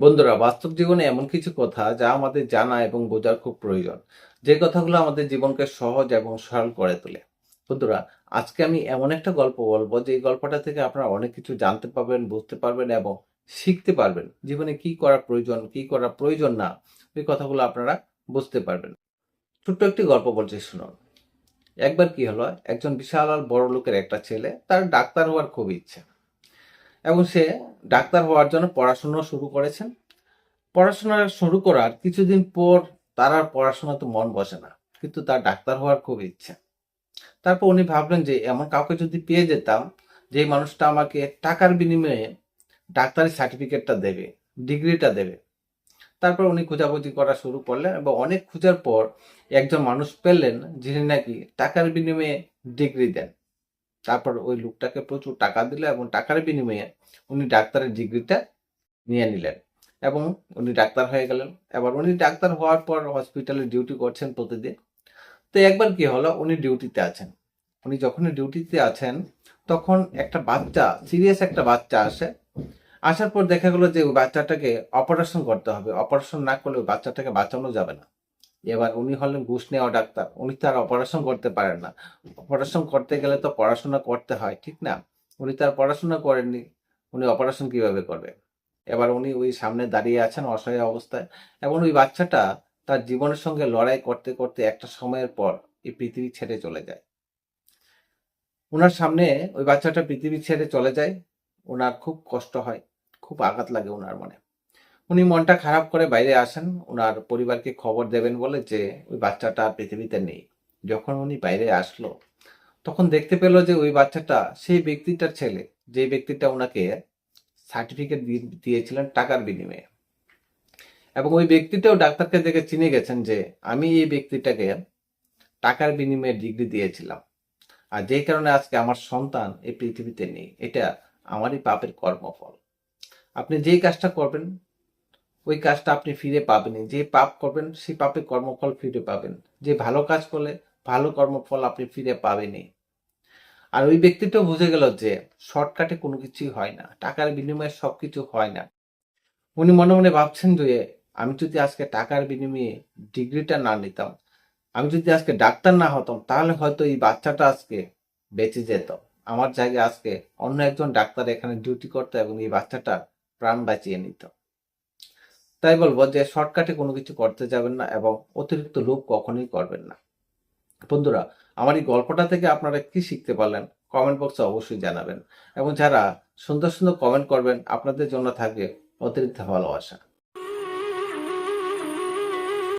বন্ধুরা, বাস্তব জীবনে এমন কিছু কথা যা আমাদের জানা এবং বোঝার খুব প্রয়োজন। যে কথাগুলো আমাদের জীবনকে সহজ এবং সরল করে তোলে। বন্ধুরা, আজকে আমি এমন একটা গল্প বলবো যে গল্পটা থেকে আপনারা অনেক কিছু জানতে পারবেন, বুঝতে পারবেন এবং শিখতে পারবেন। জীবনে কি করা প্রয়োজন, কি করা প্রয়োজন না, এই কথাগুলো আপনারা বুঝতে পারবেন। ছোট্ট একটি গল্প বলছি, শুনুন। একবার কি হলো, একজন বিশাল আর বড় লোকের একটা ছেলে, তার ডাক্তার হওয়ার খুব ইচ্ছে এবং সে ডাক্তার হওয়ার জন্য পড়াশোনা শুরু করেছেন। পড়াশোনা শুরু করার কিছুদিন পর তার আর পড়াশোনাতে মন বসে না। কিন্তু তার ডাক্তার হওয়ার খুব ইচ্ছা। তারপর উনি ভাবলেন যে এমন কাউকে যদি পেয়ে যেতাম, যে মানুষটা আমাকে টাকার বিনিময়ে ডাক্তারি সার্টিফিকেটটা দেবে, ডিগ্রিটা দেবে। তারপর উনি খোঁজাখুঁজি করা শুরু করলেন এবং অনেক খোঁজার পর একজন মানুষ পেলেন যিনি নাকি টাকার বিনিময়ে ডিগ্রি দেন। তারপর ওই লোকটাকে প্রচুর টাকা দিল এবং টাকার বিনিময়ে উনি ডাক্তারের ডিগ্রিটা নিয়ে নিলেন এবং উনি ডাক্তার হয়ে গেলেন। এবার উনি ডাক্তার হওয়ার পর হসপিটালে ডিউটি করছেন প্রতিদিন। তো একবার কি হলো, উনি ডিউটিতে আছেন। উনি যখনই ডিউটিতে আছেন তখন একটা বাচ্চা, সিরিয়াস একটা বাচ্চা আসে। আসার পর দেখা গেলো যে ওই বাচ্চাটাকে অপারেশন করতে হবে। অপারেশন না করলে ওই বাচ্চাটাকে বাঁচানো যাবে না। এবার উনি হলেন ঘুষ নেওয়া ডাক্তার। উনি তো আর অপারেশন করতে পারেন না। অপারেশন করতে গেলে তো পড়াশোনা করতে হয়, ঠিক না? উনি তো আর পড়াশোনা করেননি। উনি অপারেশন কিভাবে করবে? এবার উনি ওই সামনে দাঁড়িয়ে আছেন অসহায় অবস্থায় এবং ওই বাচ্চাটা তার জীবনের সঙ্গে লড়াই করতে করতে একটা সময়ের পর এই পৃথিবী ছেড়ে চলে যায়। উনার সামনে ওই বাচ্চাটা পৃথিবী ছেড়ে চলে যায়। উনার খুব কষ্ট হয়, খুব আঘাত লাগে উনার মনে। উনি মনটা খারাপ করে বাইরে আসেন উনার পরিবারকে খবর দেবেন বলে যে ওই বাচ্চাটা আর পৃথিবীতে নেই। যখন উনি বাইরে আসলো তখন দেখতে পেল যে ওই বাচ্চাটা সেই ব্যক্তিটার ছেলে, যে ব্যক্তিটা ওনাকে সার্টিফিকেট দিয়েছিলেন টাকার বিনিময়ে। এবং ওই ব্যক্তিটাও ডাক্তারকে দেখে চিনে গেছেন যে আমি এই ব্যক্তিটাকে টাকার বিনিময়ে ডিগ্রি দিয়েছিলাম, আর যেই কারণে আজকে আমার সন্তান এই পৃথিবীতে নেই। এটা আমারই পাপের কর্মফল। আপনি যেই কাজটা করবেন ওই কাজটা আপনি ফিরে পাবেনই। যে পাপ করবেন সেই পাপের কর্মফল ফিরে পাবেন। যে ভালো কাজ করলে ভালো কর্মফল আপনি ফিরে পাবেনই। আর ওই ব্যক্তিটাও বুঝে গেল যে শর্টকাটে কোনো কিছুই হয় না, টাকার বিনিময়ে সবকিছু হয় না। উনি মনে মনে ভাবছেন যে আমি যদি আজকে টাকার বিনিময়ে ডিগ্রিটা না নিতাম, আমি যদি আজকে ডাক্তার না হতাম, তাহলে হয়তো এই বাচ্চাটা আজকে বেঁচে যেত। আমার জায়গায় আজকে অন্য একজন ডাক্তার এখানে ডিউটি করতো এবং এই বাচ্চাটার প্রাণ বাঁচিয়ে নিত। তাই বলবো যে শর্টকাটে কোনো কিছু করতে যাবেন না এবং অতিরিক্ত লোভ কখনোই করবেন না। বন্ধুরা, আমার এই গল্পটা থেকে আপনারা কি শিখতে পারলেন কমেন্ট বক্সে অবশ্যই জানাবেন এবং যারা সুন্দর সুন্দর কমেন্ট করবেন আপনাদের জন্য থাকবে অতিরিক্ত ভালোবাসা।